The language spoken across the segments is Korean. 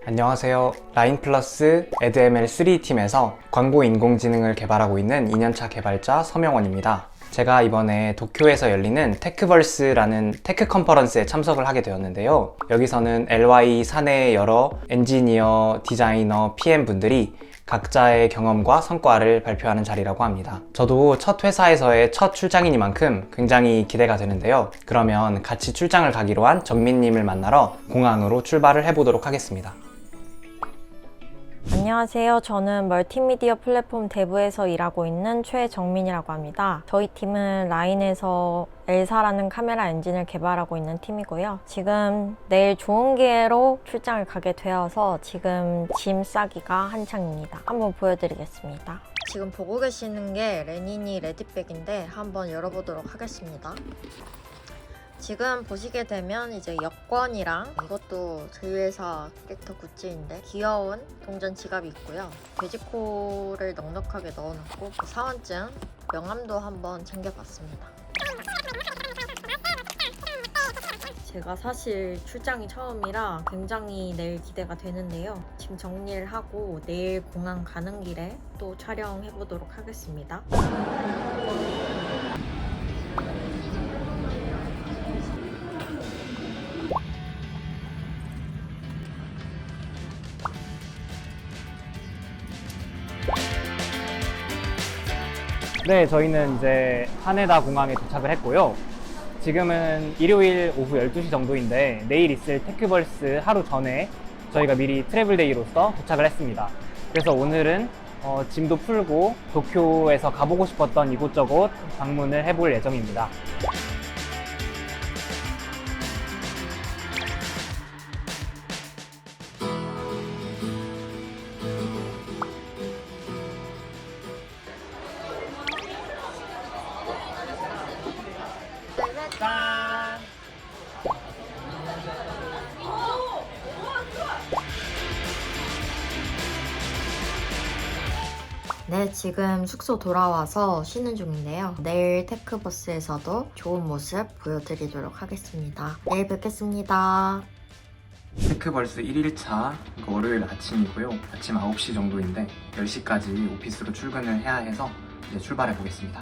안녕하세요. 라인플러스 에드ML3 팀에서 광고 인공지능을 개발하고 있는 2년차 개발자 서명원입니다. 제가 이번에 도쿄에서 열리는 테크벌스라는 테크 컨퍼런스에 참석을 하게 되었는데요. 여기서는 LY 사내의 여러 엔지니어, 디자이너, PM 분들이 각자의 경험과 성과를 발표하는 자리라고 합니다. 저도 첫 회사에서의 첫 출장이니만큼 굉장히 기대가 되는데요. 그러면 같이 출장을 가기로 한 정민님을 만나러 공항으로 출발을 해보도록 하겠습니다. 안녕하세요. 저는 멀티미디어 플랫폼 대부에서 일하고 있는 최정민이라고 합니다. 저희 팀은 라인에서 엘사라는 카메라 엔진을 개발하고 있는 팀이고요. 지금 내일 좋은 기회로 출장을 가게 되어서 지금 짐 싸기가 한창입니다. 한번 보여드리겠습니다. 지금 보고 계시는 게 레니니 레디백인데 한번 열어보도록 하겠습니다. 지금 보시게 되면 이제 여권이랑 이것도 저희 회사 캐릭터 굿즈인데 귀여운 동전 지갑이 있고요. 돼지코를 넉넉하게 넣어놨고 사원증, 명함도 한번 챙겨봤습니다. 제가 사실 출장이 처음이라 굉장히 내일 기대가 되는데요. 짐 정리를 하고 내일 공항 가는 길에 또 촬영해보도록 하겠습니다. 네, 저희는 이제 하네다 공항에 도착을 했고요. 지금은 일요일 오후 12시 정도인데 내일 있을 테크벌스 하루 전에 저희가 미리 트래블데이로서 도착을 했습니다. 그래서 오늘은 짐도 풀고 도쿄에서 가보고 싶었던 이곳저곳 방문을 해볼 예정입니다. 짠! 네, 지금 숙소 돌아와서 쉬는 중인데요. 내일 테크버스에서도 좋은 모습 보여드리도록 하겠습니다. 내일 뵙겠습니다. 테크벌스 1일차 월요일 아침이고요. 아침 9시 정도인데 10시까지 오피스로 출근을 해야 해서 이제 출발해 보겠습니다.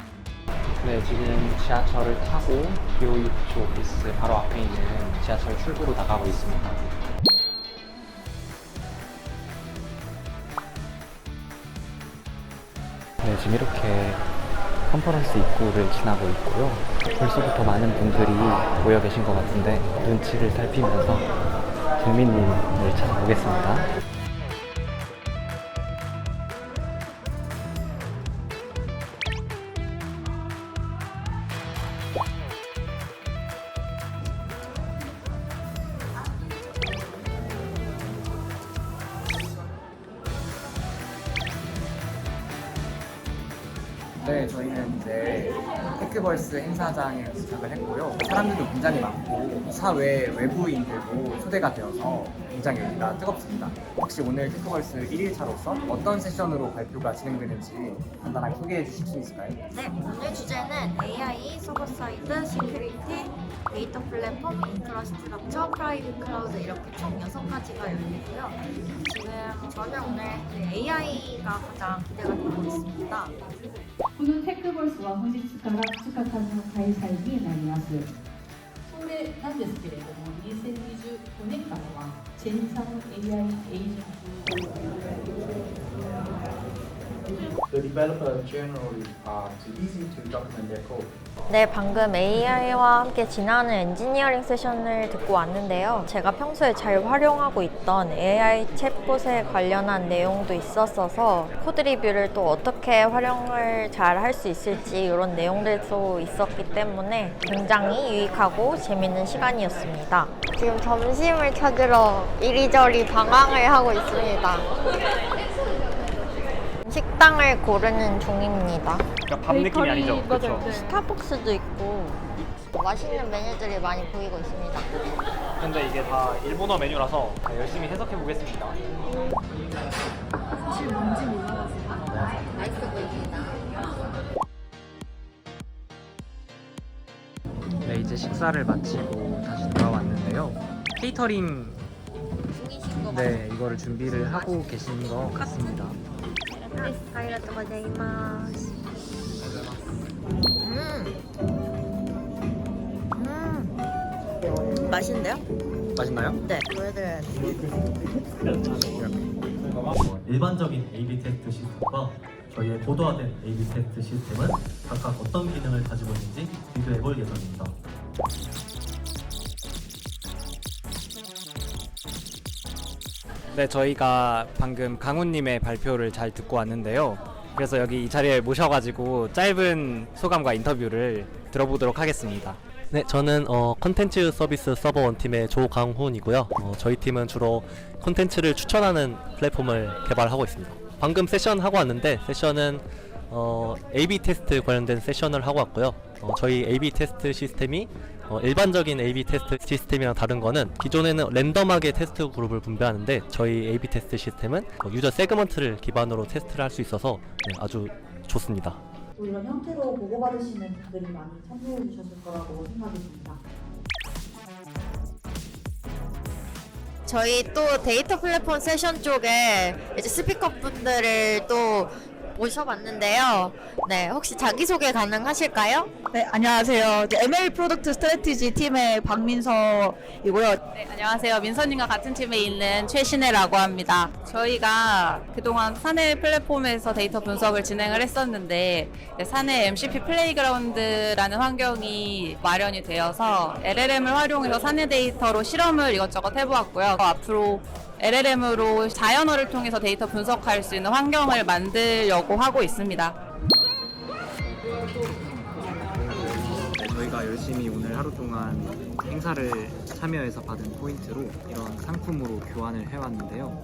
네, 지금 지하철을 타고 기호이치 오피스 바로 앞에 있는 지하철 출구로 나가고 있습니다. 네, 지금 이렇게 컨퍼런스 입구를 지나고 있고요. 벌써부터 많은 분들이 모여 계신 것 같은데 눈치를 살피면서 정민님을 찾아보겠습니다. 네, 저희는 이제 테크벌스 행사장에 도착을 했고요. 사람들도 굉장히 많고 사외 외부인들도 초대가 되어서 굉장히 여기가 뜨겁습니다. 혹시 오늘 테크벌스 1일차로서 어떤 세션으로 발표가 진행되는지 간단하게 소개해 주실 수 있을까요? 네, 오늘 주제는 AI, 서버사이드, 시큐리티, 데이터 플랫폼, 인프라스트럭처, 프라이빗 클라우드 이렇게 총 6가지가 열리고요. 지금 저는 오늘 AI가 가장 기대가 되고 있습니다. このテックボイスは本日から2日間の開催になります。それなんですけれども、2025年からはチェンサー AI エージェント The developer generally are too easy to document their code. 네, 방금 AI와 함께 진행하는 엔지니어링 세션을 듣고 왔는데요. 제가 평소에 잘 활용하고 있던 AI 챗봇에 관련한 내용도 있었어서 코드 리뷰를 또 어떻게 활용을 잘 할 수 있을지 이런 내용들도 있었기 때문에 굉장히 유익하고 재밌는 시간이었습니다. 지금 점심을 찾으러 이리저리 방황을 하고 있습니다. 식당을 고르는 중입니다. 그러니까 밥 느낌이 아니죠? 그렇죠? 스타벅스도 있고 맛있는 메뉴들이 많이 보이고 있습니다. 근데 이게 다 일본어 메뉴라서 열심히 해석해 보겠습니다. 사실 뭔지 몰라가지고 맛있어 보입니다. 네, 이제 식사를 마치고 다시 돌아왔는데요. 케이터링 중이시 네, 이거를 준비를 하고 계신 것 같습니다. 아리가또 고자이마스. 맛있는데요? 맛있나요? 네, 보여드려야 돼요. 일반적인 A/B 테스트 시스템과 저희의 고도화된 A/B 테스트 시스템은 각각 어떤 기능을 가지고 있는지 비교해 볼 예정입니다. 네, 저희가 방금 강훈님의 발표를 잘 듣고 왔는데요. 그래서 여기 이 자리에 모셔가지고 짧은 소감과 인터뷰를 들어보도록 하겠습니다. 네, 저는 콘텐츠 서비스 서버 원팀의 조강훈이고요. 저희 팀은 주로 콘텐츠를 추천하는 플랫폼을 개발하고 있습니다. 방금 세션 하고 왔는데 세션은 A/B 테스트 관련된 세션을 하고 왔고요. 저희 A/B 테스트 시스템이 일반적인 A/B 테스트 시스템이랑 다른 거는 기존에는 랜덤하게 테스트 그룹을 분배하는데 저희 A/B 테스트 시스템은 유저 세그먼트를 기반으로 테스트를 할 수 있어서 아주 좋습니다. 또 이런 형태로 보고받으시는 분들이 많이 참여해 주셨을 거라고 생각이 듭니다. 저희 또 데이터 플랫폼 세션 쪽에 이제 스피커 분들을 또 모셔봤는데요. 네, 혹시 자기소개 가능하실까요? 네, 안녕하세요. ML 프로덕트 스트래티지 팀의 박민서이고요. 네, 안녕하세요. 민선님과 같은 팀에 있는 최신혜라고 합니다. 저희가 그동안 사내 플랫폼에서 데이터 분석을 진행을 했었는데 사내 MCP 플레이그라운드라는 환경이 마련이 되어서 LLM을 활용해서 사내 데이터로 실험을 이것저것 해보았고요. 앞으로 LLM으로 자연어를 통해서 데이터 분석할 수 있는 환경을 만들려고 하고 있습니다. 저희가 열심히 오늘 하루 동안 행사를 참여해서 받은 포인트로 이런 상품으로 교환을 해왔는데요.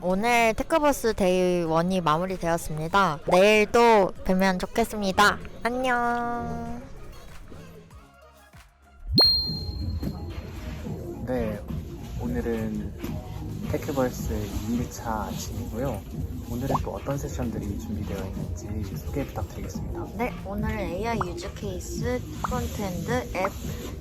오늘 테크버스 데이 1이 마무리되었습니다. 내일 또 뵈면 좋겠습니다. 안녕. 네, 오늘은 테크벌스 2일차 아침이고요. 오늘은 또 어떤 세션들이 준비되어 있는지 소개 부탁드리겠습니다. 네, 오늘은 AI 유즈 케이스, 프론트엔드, 앱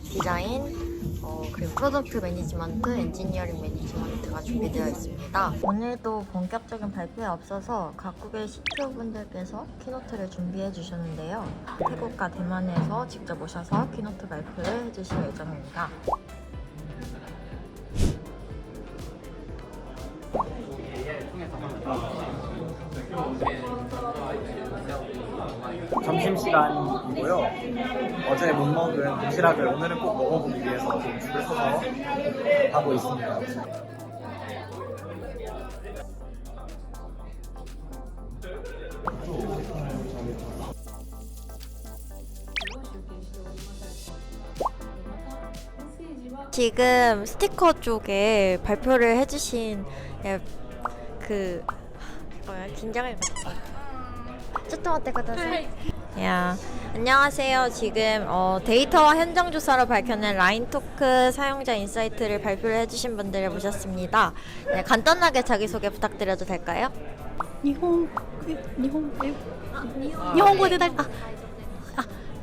디자인, 그리고 프로덕트 매니지먼트, 엔지니어링 매니지먼트가 준비되어 있습니다. 오늘도 본격적인 발표에 앞서서 각국의 CTO 분들께서 키노트를 준비해 주셨는데요. 태국과 대만에서 직접 오셔서 키노트 발표를 해주실 예정입니다. 점심시간이고요. 어제 못 먹은 도시락을 오늘은 꼭 먹어보기 위해서 지금 줄을 서서 하고 있습니다. 지금 스티커 쪽에 발표를 해주신 긴장을 갖다. 야, 안녕하세요. 지금 데이터와 현장 조사로 밝혀낸 라인토크 사용자 인사이트를 발표를 해주신 분들을 모셨습니다. 네, 간단하게 자기소개 부탁드려도 될까요? 日本語で誰か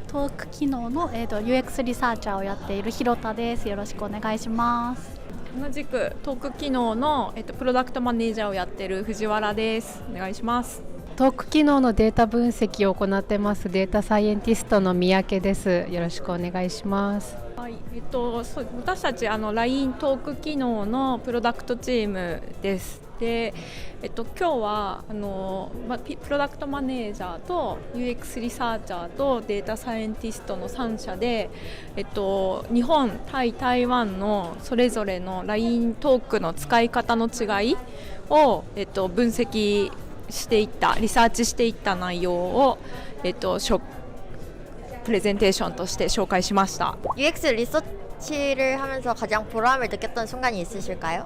トーク機能の、UX リサーチャーをやっている広田です。よろしくお願いします。同じくトーク機能の、プロダクトマネージャーをやっている藤原です。お願いします。トーク機能のデータ分析を行ってますデータサイエンティストの三宅です。よろしくお願いします。はい、私たちLINE トーク機能のプロダクトチームです。で、今日はプロダクトマネージャーと UX リサーチャーとデータサイエンティストの3社で、日本、タイ、台湾のそれぞれの LINE トークの使い方の違いを、分析していったリサーチしていった内容を、プレゼンテーションとして紹介しました。 UX 리서치를 하면서 가장 보람을 느꼈던 순간이 있으실까요?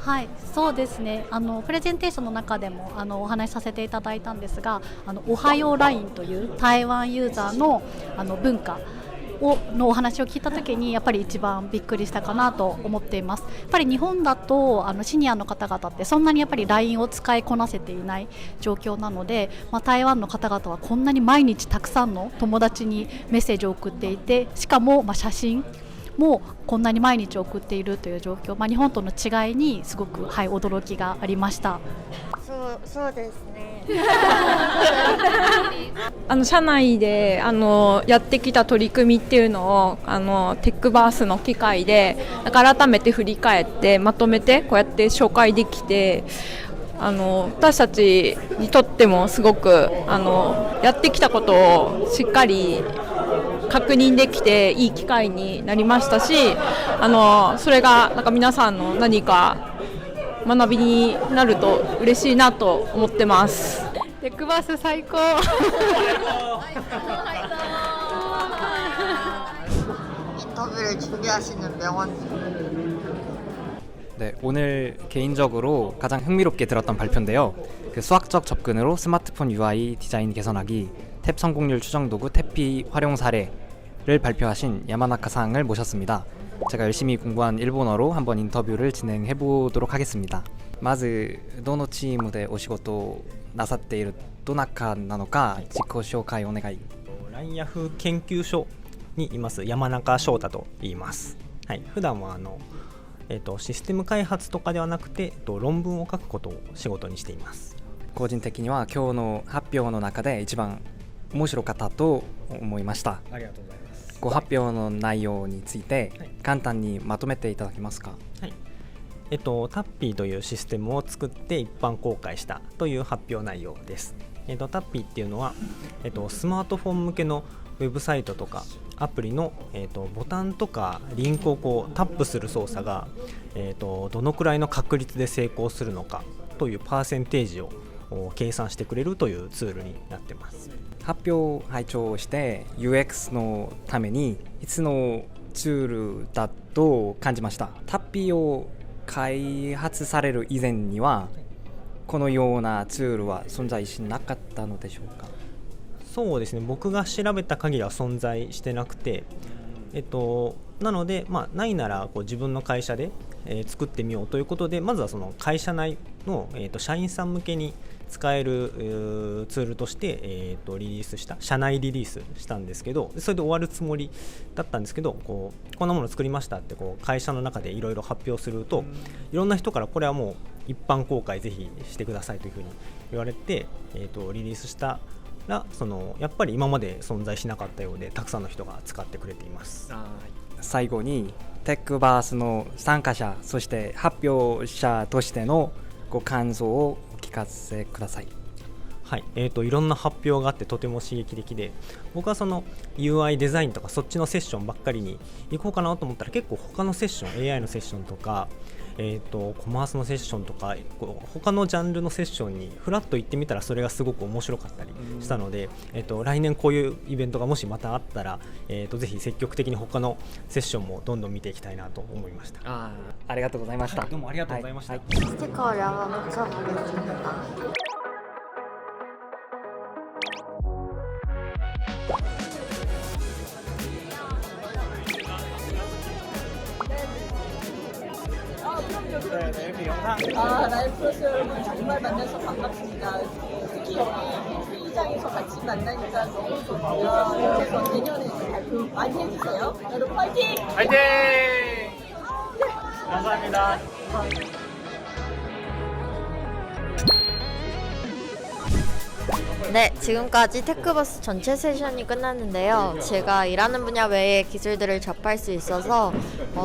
はい、そうですね。プレゼンテーションの中でもお話しさせていただいたんですが、おはよう LINE という台湾ユーザーの文化のお話を聞いた時にやっぱり一番びっくりしたかなと思っています。やっぱり日本だとシニアの方々ってそんなにやっぱり LINE を使いこなせていない状況なので、台湾の方々はこんなに毎日たくさんの友達にメッセージを送っていて、しかも写真もこんなに毎日送っているという状況、日本との違いにすごく、驚きがありました。そうですね。社内でやってきた取り組みっていうのをテックバースの機会で改めて振り返ってまとめてこうやって紹介できて、私たちにとってもすごくやってきたことをしっかり確認できていい機会になりましたし、それが皆さんの何か学びになると嬉しいなと思ってます。テックバース最高. 인터뷰를 준비하시는 명언님. 네, 오늘 개인적으로 가장 흥미롭게 들었던 발표인데요. 그 수학적 접근으로 스마트폰 UI 디자인 개선하기, 탭 성공률 추정 도구 탭피 활용 사례를 발표하신 야마나카 상을 모셨습니다. 제가 열심히 공부한 일본어로 한번 인터뷰를 진행해 보도록 하겠습니다. まずどのチームでお仕事をなさっているどなたなのか自己紹介お願い。LINE ヤフー研究所にいます山中翔太と言います。普段はシステム開発とかではなくて論文を書くことを仕事にしています。個人的には今日の発表の中で一番面白かったと思いました。ありがとうございます。ご発表の内容について簡単にまとめていただけますか。タッピーというシステムを作って一般公開したという発表内容です。タッピーっていうのは、スマートフォン向けのウェブサイトとかアプリの、ボタンとかリンクをこうタップする操作が、どのくらいの確率で成功するのかというパーセンテージを計算してくれるというツールになっています。発表を拝聴して UX のためにいつのツールだと感じました。タッピーを開発される以前にはこのようなツールは存在しなかったのでしょうか。そうですね、僕が調べた限りは存在してなくて、なので、ないならこう自分の会社で、作ってみようということで、まずはその会社内の、社員さん向けに使えるツールとして、リリースした社内リリースしたんですけど、それで終わるつもりだったんですけど、こんなもの作りましたって会社の中でいろいろ発表すると、いろんな人からこれはもう一般公開ぜひしてくださいというふうに言われて、リリースしたらやっぱり今まで存在しなかったようでたくさんの人が使ってくれています。最後にテックバースの参加者そして発表者としてのご感想をお聞かせください。いろんな発表があってとても刺激的で、僕はその UI デザインとかそっちのセッションばっかりに行こうかなと思ったら、結構他のセッション AI のセッションとか、コマースのセッションとか他のジャンルのセッションにフラッと行ってみたらそれがすごく面白かったりしたので、来年こういうイベントがもしまたあったら、ぜひ積極的に他のセッションもどんどん見ていきたいなと思いました。ありがとうございました。どうもありがとうございました。스티커를 한번 붙여보겠습니다. 라이브 플러스 여러분 정말 만나서 반갑습니다. 특히 여기 회의장에서 같이 만나니까 너무 좋고요. 그래서 내년에 발표 많이 해주세요. 여러분 파이팅! 파이팅! 감사합니다. 네, 지금까지 테크버스 전체 세션이 끝났는데요. 제가 일하는 분야 외의 기술들을 접할 수 있어서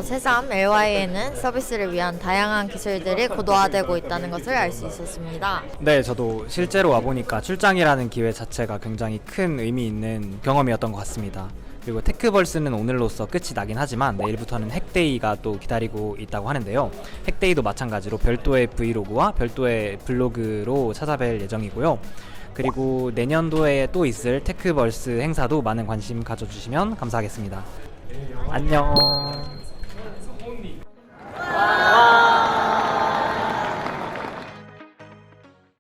새삼 LY에는 서비스를 위한 다양한 기술들이 고도화되고 있다는 것을 알 수 있었습니다. 네, 저도 실제로 와보니까 출장이라는 기회 자체가 굉장히 큰 의미 있는 경험이었던 것 같습니다. 그리고 테크벌스는 오늘로써 끝이 나긴 하지만 내일부터는 핵데이가 또 기다리고 있다고 하는데요. 핵데이도 마찬가지로 별도의 브이로그와 별도의 블로그로 찾아뵐 예정이고요. 그리고 내년도에 또 있을 테크벌스 행사도 많은 관심 가져주시면 감사하겠습니다. 안녕.